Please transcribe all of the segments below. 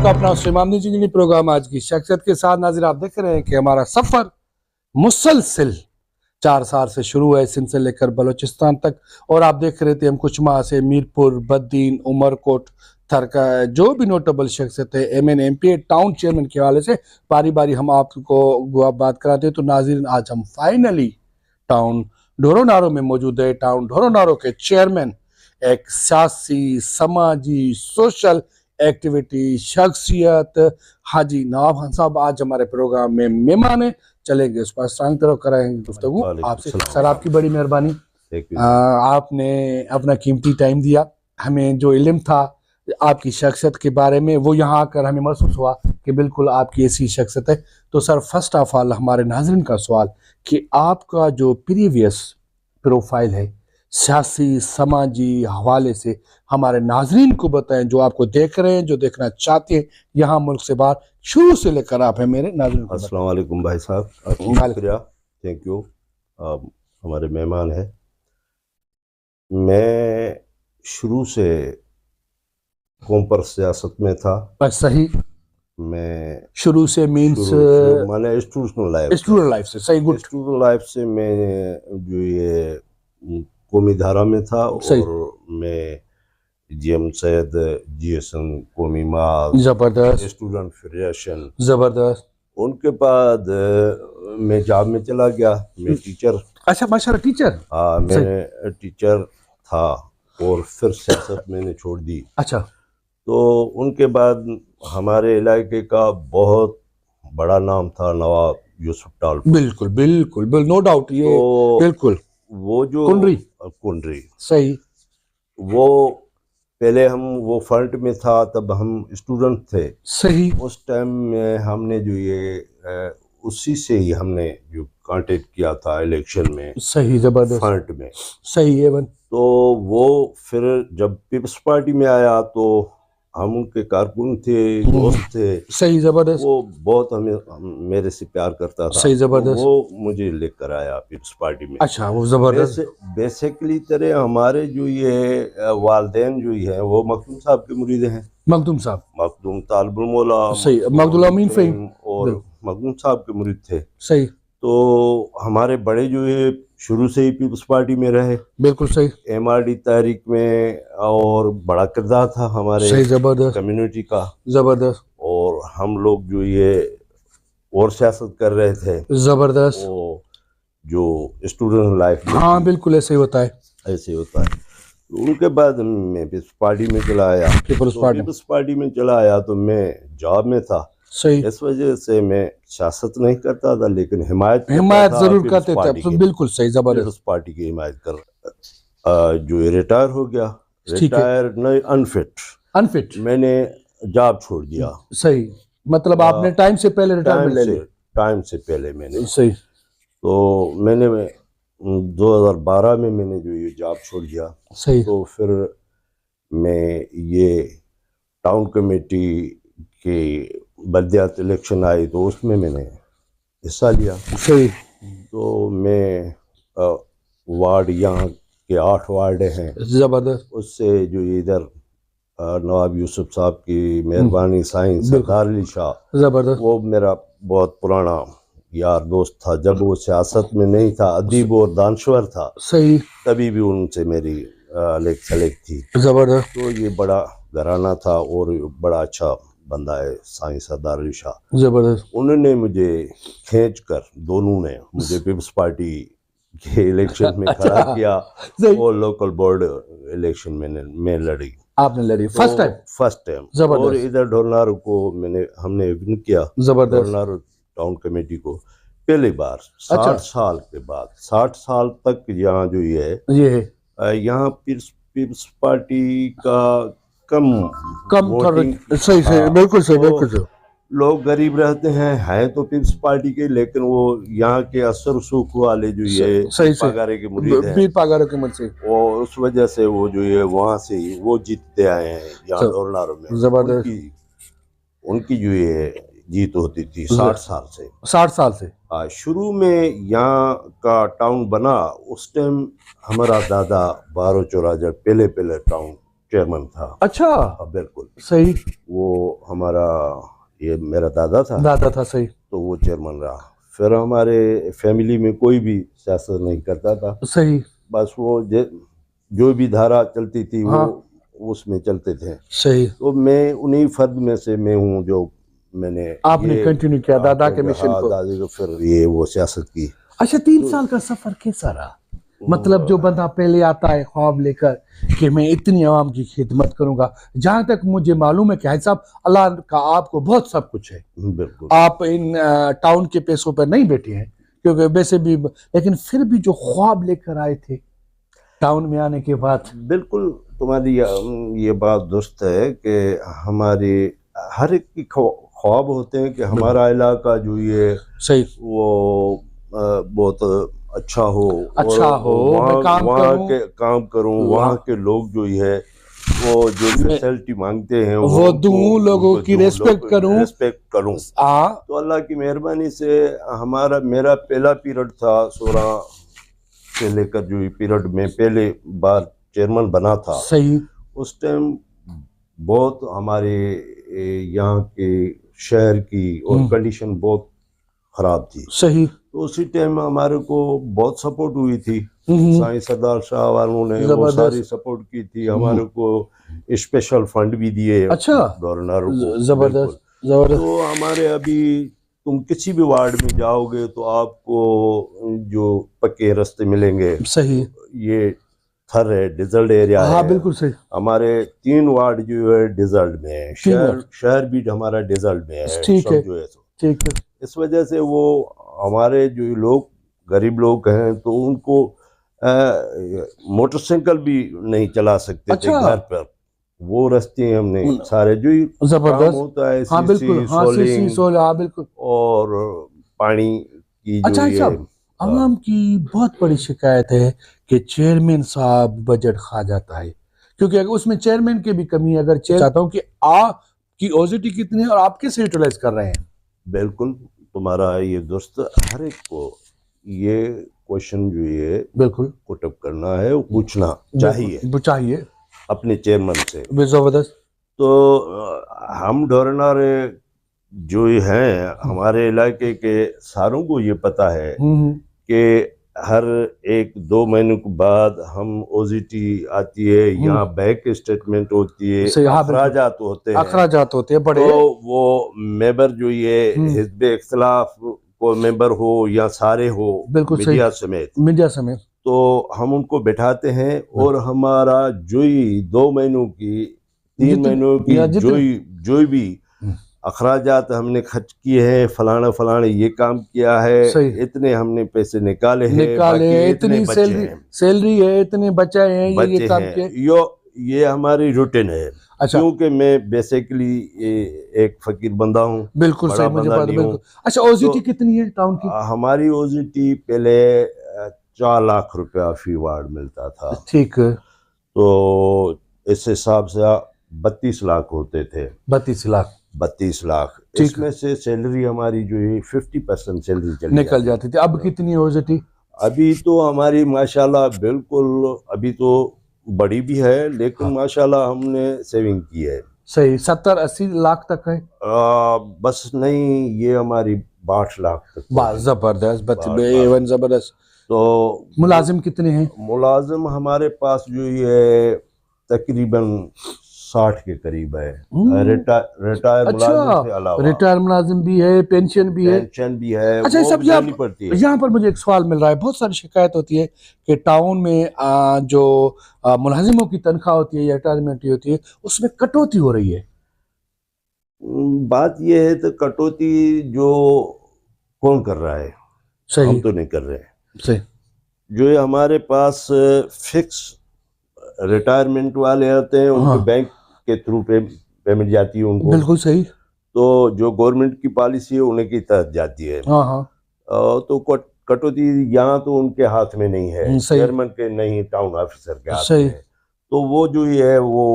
आपका अपना सुलेमान जी प्रोग्राम आज की शख्सियत के साथ। नाज़रीन, आप देख रहे हैं कि हमारा सफर मुसलसिल 4 साल से शुरू है, सिंध से लेकर बलूचिस्तान तक। और आप देख रहे थे हम कुछ माह से मीरपुर, बद्दीन, उमरकोट, थरका, जो भी नोटेबल शख्सियत है, MNMPA टाउन चेयरमैन के हवाले से बारी बारी हम आपको बात कराते हैं। तो नाज़रीन, आज हम फाइनली टाउन ढोरोनारो में मौजूद है। टाउन ढोरोनारो के चेयरमैन, एक सियासी, समाजी, सोशल एक्टिविटी शख्सियत हाजी नवाब खान साहब आज हमारे प्रोग्राम में मेहमान है। चलेंगे उस पर आसान तरह कराएंगे गुफ्तगू आपसे। सर, आपकी बड़ी मेहरबानी, आपने अपना कीमती टाइम दिया। हमें जो इल्म था आपकी शख्सियत के बारे में वो यहाँ आकर हमें महसूस हुआ कि बिल्कुल आपकी ऐसी शख्सियत है। तो सर, फर्स्ट ऑफ ऑल हमारे नाज़रीन का सवाल कि आपका जो प्रीवियस प्रोफाइल है सियासी समाजी हवाले से हमारे नाजरीन को बताएं, जो आपको देख रहे हैं, जो देखना चाहते हैं यहाँ मुल्क से बाहर, शुरू से लेकर आप हैं मेरे नाजरीन को। अस्सलाम वालेकुम भाई साहब, शुक्रिया, थैंक यू। हमारे मेहमान हैं। मैं शुरू से कौम पर सियासत में था। बस सही, मैं शुरू से मीन्स मैंने स्टूडेंट लाइफ से, सही, गुड। स्टूडेंट लाइफ से मैं जो ये कौमी धारा में था और मैं GM सैयद, GSN कौमी माल, जबरदस्त, स्टूडेंट फेडरेशन, जबरदस्त। उनके बाद मैं जॉब में चला गया। मैं टीचर। अच्छा, माशाल्लाह, टीचर। हाँ, मैं टीचर था और फिर सियासत मैंने छोड़ दी। अच्छा। तो उनके बाद हमारे इलाके का बहुत बड़ा नाम था नवाब यूसुफ टालपुर। बिल्कुल बिल्कुल, नो डाउट, ये तो बिल्कुल वो जो कुंडरी सही, वो पहले हम वो फ्रंट में था, तब हम स्टूडेंट थे। सही। उस टाइम में हमने जो ये उसी से ही हमने जो कांटेक्ट किया था इलेक्शन में। सही, जबरदस्त, फ्रंट में। सही है। तो वो फिर जब पीपल्स पार्टी में आया तो हम उनके कारकुन थे, दोस्त थे। सही, जबरदस्त। वो बहुत मेरे से प्यार करता था। सही, जबरदस्त। तो वो मुझे लेकर आया पीपल्स पार्टी में। अच्छा, वो जबरदस्त। बेसिकली तरह हमारे जो ये वालदेन जो है वो मखदूम साहब के मुरीद हैं। मखदूम साहब, मखदूम तालिबुल मौला, सही, मखदूम अमीन फ़हीम और मखदूम साहब के मुरीद थे। सही। तो हमारे बड़े जो है शुरू से ही पीपल्स पार्टी में रहे। बिल्कुल सही। MRD तहरीक में और बड़ा किरदार था हमारे कम्युनिटी का। जबरदस्त। और हम लोग जो ये और सियासत कर रहे थे। जबरदस्त। वो जो स्टूडेंट लाइफ में, हाँ बिल्कुल ऐसे ही होता है, ऐसे होता है। तो उनके बाद मैं पीपल्स पार्टी में चला आया। पीपल्स पार्टी में चला आया तो मैं जॉब में था। सही। इस वजह से मैं सियासत नहीं करता था, लेकिन हिमायत जरूर करते थे। बिल्कुल सही, जबरदस्त। पार्टी की हिमायत कर जो रिटायर हो गया, रिटायर नहीं, अनफिट मैंने जॉब छोड़ दिया। सही, मतलब आपने टाइम से पहले रिटायरमेंट ले ली। टाइम से पहले मैंने, सही। तो मैंने 2012 में मैंने जो ये जॉब छोड़ दिया। सही। तो फिर मैं ये टाउन कमेटी के बल्दियात इलेक्शन आई तो उसमें मैंने हिस्सा लिया। सही। तो मैं वार्ड, यहाँ के 8 वार्ड हैं, जबरदस्त। उससे जो इधर नवाब यूसुफ साहब की मेहरबानी, साईं सरदार अली शाह, जबरदस्त, वो मेरा बहुत पुराना यार दोस्त था। जब वो सियासत में नहीं था, अदीब और दानश्वर था। सही। तभी भी उनसे मेरी लेक सलेक थी। जबरदस्त। तो ये बड़ा घराना था और बड़ा अच्छा बंदा है साईं सरदार अली शाह। जबरदस्त। उन्होंने मुझे खींच कर, दोनों ने मुझे पीपल्स पार्टी के इलेक्शन में खड़ा किया और लोकल बोर्ड इलेक्शन में मैं लड़ी। आपने लड़ी फर्स्ट टाइम। और इधर ढोरनारो को हमने विन किया। जबरदस्त। ढोरनारो टाउन कमेटी को पहली बार 60 साल के बाद, 60 साल तक यहाँ जो ये है, यहाँ पीपल्स पार्टी का कम वोटिंग। सही सही, बिल्कुल सही, बिल्कुल सही। लोग गरीब रहते हैं तो पीपल्स पार्टी के, लेकिन वो यहाँ के असर सुख वाले जो ये पागारे के मुरीद हैं, पागारे के मुरीद, और उस वजह से वो जो ये वहाँ से वो जीतते आए हैं यहाँ ढोरनारो में। जबरदस्त। उनकी जो ये जीत होती थी 60 साल से। 60 साल से। शुरू में यहाँ का टाउन बना उस टाइम हमारा दादा बारो चौरा जब पहले टाउन चेयरमैन था। अच्छा, बिल्कुल सही। वो हमारा ये मेरा दादा था सही। तो वो चेयरमैन रहा। फिर हमारे फैमिली में कोई भी सियासत नहीं करता था, सही। बस वो जो भी धारा चलती थी वो हाँ। उसमें चलते थे। सही। तो मैं उन्हीं फर्द में से मैं हूँ जो मैंने आपने कंटिन्यू किया दादा के मिशन को। दादी को फिर ये वो सियासत की। अच्छा, 3 साल का सफर कैसा रहा? मतलब जो बंदा पहले आता है ख्वाब लेकर कि मैं इतनी आवाम की खिदमत करूंगा, जहां तक मुझे मालूम है कि हाजी साहब अल्लाह का आपको बहुत सब कुछ है, बिल्कुल आप इन टाउन के पैसों पर नहीं बैठे हैं क्योंकि वैसे भी, लेकिन फिर भी जो ख्वाब लेकर आए थे टाउन में आने के बाद। बिल्कुल तुम्हारी ये बात दुरुस्त है कि हमारे हर एक की ख्वाब होते हैं कि हमारा इलाका जो ये सही वो बहुत अच्छा हो, मैं काम करूं, वहाँ के लोग जो है वो जो फैसिलिटी मांगते हैं वो दूं, लोगों की रेस्पेक्ट करूं। तो अल्लाह की मेहरबानी से मेरा पहला पीरियड था 16 से लेकर जो ये पीरियड में पहले बार चेयरमैन बना था। सही। उस टाइम बहुत हमारे यहाँ के शहर की और कंडीशन बहुत खराब थी। सही। तो उसी टाइम हमारे को बहुत सपोर्ट हुई थी, साईं सरदार शाह वालों ने वो सारी सपोर्ट की थी, हमारे को स्पेशल फंड भी दिए। अच्छा, गवर्नर को। जबरदस्त। तो हमारे अभी तुम किसी भी वार्ड में जाओगे तो आपको जो पक्के रास्ते मिलेंगे। सही। ये थर है, डिजर्ट एरिया है। हाँ बिल्कुल सही। हमारे 3 वार्ड जो है डिजर्ट में है, शहर भी हमारा डिजर्ट में है। ठीक है, जो है ठीक है। इस वजह से वो हमारे जो लोग गरीब लोग हैं तो उनको मोटरसाइकिल भी नहीं चला सकते। अच्छा। थे घर पर वो रास्ते हमने सारे जो जबरदस्त होता है, हाँ बिल्कुल, हाँ बिल्कुल, और पानी की जो अच्छा, अवाम की बहुत बड़ी शिकायत है कि चेयरमैन साहब बजट खा जाता है, क्योंकि अगर उसमें चेयरमैन की भी कमी है। अगर चाहता हूँ कि आपकी ओजिटी कितनी है और आप कैसे यूटिलाइज कर रहे हैं। बिल्कुल तुम्हारा ये दोस्त, हर एक को ये क्वेश्चन जो ये बिल्कुल पुटअप करना है, वो पूछना चाहिए अपने चेयरमैन से। जबरदस्त। तो हम ढोरनारे जो हैं हमारे इलाके के सारों को ये पता है कि हर 1-2 महीनों के बाद हम ओजीटी आती है, यहाँ बैंक स्टेटमेंट होती है, अखराजात होते हैं बड़े। तो वो मेंबर जो ये हिज़्ब इख्तिलाफ को मेंबर हो या सारे हो, मीडिया समेत, तो हम उनको बैठाते हैं और हमारा जो ही 2 महीनों की 3 महीनों की जो भी अखराजात हमने खर्च किए हैं, फलाना ये काम किया है, इतने हमने पैसे निकाले हैं, इतनी सैलरी है, इतने बचे हैं, ये काम किए, ये हमारी रूटीन है। अच्छा। क्योंकि मैं बेसिकली एक फकीर बंदा हूँ। बिल्कुल सही, मुझे पता बिल्कुल। अच्छा, ओजीटी कितनी है टाउन की? हमारी ओजीटी पहले 4 लाख रुपया फी वार्ड मिलता था। ठीक है। तो इस हिसाब से 32 लाख होते थे। 32 लाख। इसमें से सैलरी हमारी जो है 50% सैलरी निकल जाती थी। अब कितनी है ओजीटी? अभी तो हमारी माशाल्लाह बिल्कुल, अभी तो बड़ी भी है, लेकिन माशाल्लाह हमने सेविंग की है। सही, 70-80 लाख तक है। बस नहीं, ये हमारी 62 लाख तक। जबरदस्त, जबरदस्त। तो मुलाजिम कितने हैं? मुलाजिम हमारे पास जो ये तकरीबन 60 के करीब है। रिटायर मुलाजिम के अलावा रिटायर मुलाजिम भी है, पेंशन भी है। अच्छा, सब यहाँ पर मुझे एक सवाल मिल रहा है। बहुत सारी शिकायत होती है कि टाउन में जो मुलाजिमों की तनख्वाह होती है या रिटायरमेंट होती है, उसमें कटौती हो रही है। बात यह है तो कटौती जो कौन कर रहा है? सही। हम तो नहीं कर रहे हैं। सही। जो ये हमारे पास फिक्स रिटायरमेंट वाले आते हैं, उनको बैंक के थ्रू पेमेंट जाती है उनको। बिल्कुल सही। तो जो गवर्नमेंट की पॉलिसी है उन्हीं की तहत जाती है। तो कटौती यहाँ तो उनके हाथ में नहीं है, चेयरमैन के नहीं, टाउन ऑफिसर के हाथ में है। तो वो जो है वो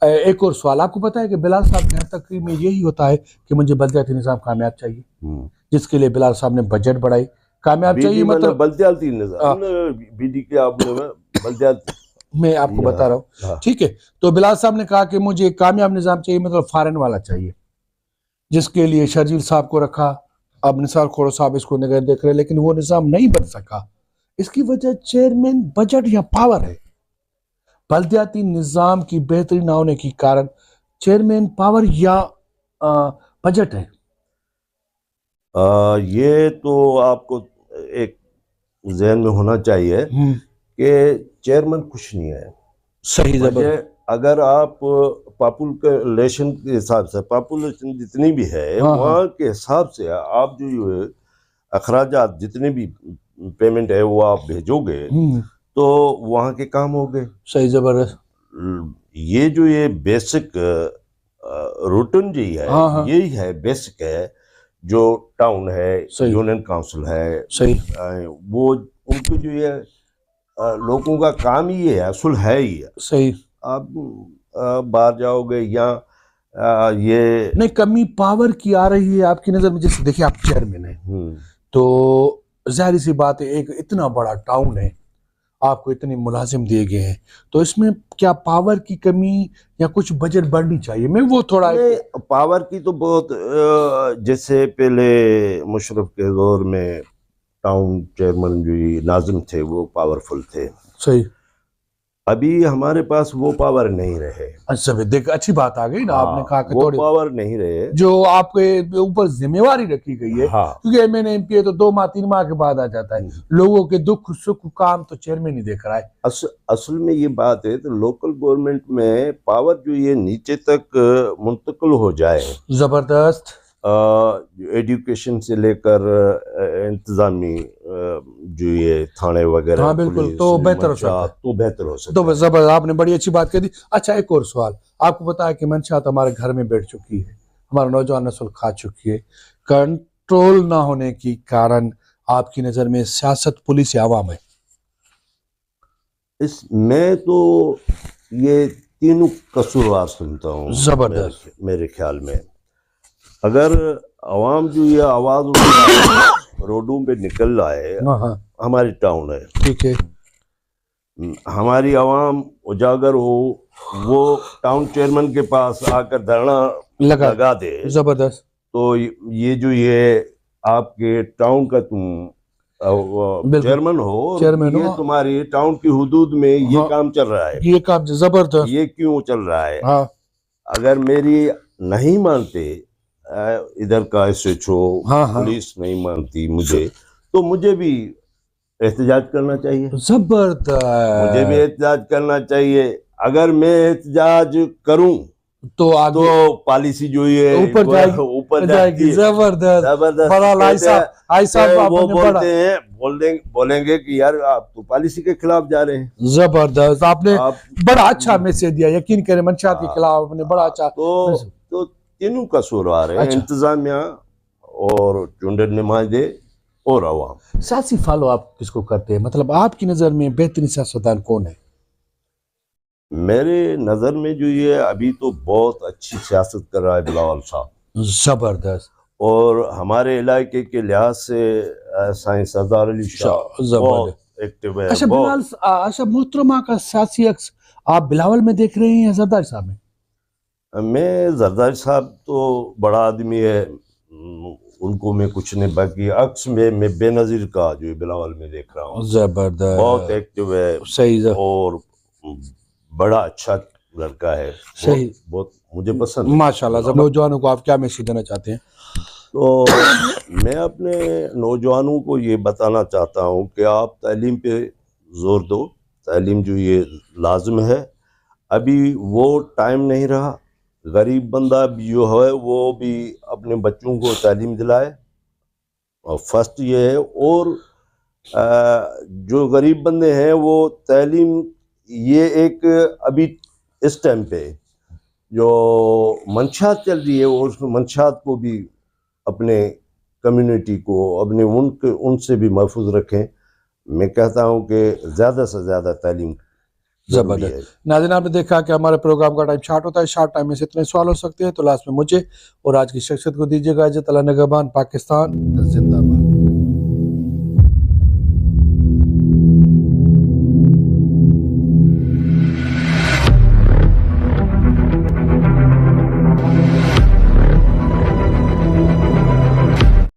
एक और सवाल, आपको पता है कि बिलाल साहब के यहाँ तक में यही होता है कि मुझे बल्दियाती निज़ाम कामयाब चाहिए, जिसके लिए बिलाल साहब ने बजट बढ़ाई। कामयाब चाहिए मतलब बल्दियाती निज़ाम बीडी के आपने बल्दियात मैं आपको बता रहा हूँ, ठीक है। तो बिलाल साहब ने कहा कि मुझे एक कामयाब निजाम चाहिए, मतलब फॉरेन वाला चाहिए, जिसके लिए शर्जील साहब को रखा, अब निसार खोड़ो साहब इसको निगाह देख रहे, लेकिन वो निजाम नहीं बन सका। इसकी वजह चेयरमैन बजट या पावर है। बल्दियाती निजाम की बेहतरी ना होने के कारण चेयरमैन पावर या बजट है। ये तो आपको एक जहन में होना चाहिए कि चेयरमैन कुछ नहीं है। सही जबर। अगर आप पॉपुलेशन के हिसाब से, पॉपुलेशन जितनी भी है वहाँ के हिसाब से आप जो अखराजात जितने भी पेमेंट है वो आप भेजोगे तो वहाँ के काम हो गए। सही जबरदस्त। ये बेसिक रूटीन जी है, यही है, बेसिक है। जो टाउन है, यूनियन काउंसिल है, सही, वो उनको जो ये लोगों का काम ही है, असूल है ही है। सही। आप बाहर जाओगे या ये नहीं, कमी पावर की आ रही है आपकी नजर में? जैसे देखिए आप चेयरमैन है, तो जाहिर सी बात है, एक इतना बड़ा टाउन है, आपको इतने मुलाजिम दिए गए हैं, तो इसमें क्या पावर की कमी या कुछ बजट बढ़नी चाहिए? मैं वो थोड़ा पावर की तो बहुत, जैसे पहले मुशर्रफ के दौर में टाउन चेयरमैन जो नाजिम थे वो पावरफुल थे। सही। अभी हमारे पास वो पावर नहीं रहे। अच्छा, देख अच्छी बात आ गई ना। आपने कहा कि वो पावर नहीं रहे जो आपके ऊपर जिम्मेवारी रखी गई है। क्योंकि एमएनए एमपी है तो 2 माह 3 माह के बाद आ जाता है। लोगों के दुख सुख काम तो चेयरमैन ही देख रहा है। असल में ये बात है, तो लोकल गवर्नमेंट में पावर जो ये नीचे तक मुंतकिल हो जाए। जबरदस्त। एजुकेशन से लेकर इंतजामी जो ये थाने वगैरह, हाँ बिल्कुल, तो बेहतर हो सकता है, तो बेहतर हो सकता है। तो जबरदस्त, आपने बड़ी अच्छी बात कह दी। अच्छा, एक और सवाल आपको बताया कि मंशात हमारे घर में बैठ चुकी है, हमारा नौजवान नस्ल खा चुकी है, कंट्रोल ना होने के कारण आपकी नजर में सियासत, पुलिस या आवाम है? मैं तो ये तीनों कसूरवार सुनता हूँ। जबरदस्त। मेरे ख्याल में अगर आवाम जो ये आवाज उठा रोडों पे निकल रहा है, हमारी टाउन है, ठीक है, हमारी आवाम उजागर हो, वो टाउन चेयरमैन के पास आकर धरना लगा दे, जबरदस्त, तो ये जो ये आपके टाउन का तुम चेयरमैन हो, ये तुम्हारी टाउन की हुदूद में ये काम चल रहा है, ये काम जबरदस्त, ये क्यों चल रहा है? अगर मेरी नहीं मानते इधर का SHO, पुलिस नहीं मानती मुझे, तो मुझे भी एहतजाज करना चाहिए। जबरदस्त, मुझे भी एहतजाज करना चाहिए। अगर मैं एहतजाज करूं तो पॉलिसी जो है ऊपर जाएगी। जबरदस्त, वो बोलेंगे कि यार आप तो पॉलिसी के खिलाफ जा रहे हैं। जबरदस्त, आपने बड़ा अच्छा मैसेज दिया, यकीन करें मंशात के खिलाफ आपने बड़ा अच्छा। तो तीनों कसूरवार है, इंतजामिया और चुंडर नुमाइंदे और अवाम। सियासी फॉलो आप किसको करते हैं? मतलब आपकी नजर में बेहतरीन सियासतदान कौन है? मेरे नजर में जो ये अभी तो बहुत अच्छी सियासत कर रहा है बिलावल साहब। जबरदस्त। और हमारे इलाके के लिहाज से साईं सरदार अली शाह बहुत एक्टिव है। अच्छा बिलाल, अच्छा मोहतरमा का सियासी अक्स आप बिलावल में देख रहे हैं या जरदारी साहब में? मैं जरदारी साहब तो बड़ा आदमी है, उनको मैं कुछ नहीं, बाकी अक्स में मैं बेनजीर का जो बिलावल में देख रहा हूँ। जबरदस्त, बहुत एक्टिव है। सही, और बड़ा अच्छा लड़का है। सही, बहुत मुझे पसंद है माशाल्लाह। नौजवानों को आप क्या मैसेज देना चाहते हैं? तो मैं अपने नौजवानों को ये बताना चाहता हूँ कि आप तालीम पे जोर दो। तालीम जो ये लाजम है, अभी वो टाइम नहीं रहा। गरीब बंदा भी जो है वो भी अपने बच्चों को तालीम दिलाए, और फर्स्ट ये है। और जो गरीब बंदे हैं वो तालीम, ये एक अभी इस टाइम पे जो मंशात चल रही है, और उस मंशात को भी अपने कम्युनिटी को अपने उनसे भी महफूज रखें। मैं कहता हूं कि ज़्यादा से ज़्यादा तालीम जबरदस्त। नाज़रीन, आपने देखा कि हमारे प्रोग्राम का टाइम शॉर्ट होता है, शॉर्ट टाइम में से इतने सवाल हो सकते हैं। तो लास्ट में मुझे और आज की शख्सियत को दीजिएगा इजाज़त। अल्लाह निगहबान, पाकिस्तान जिंदाबाद।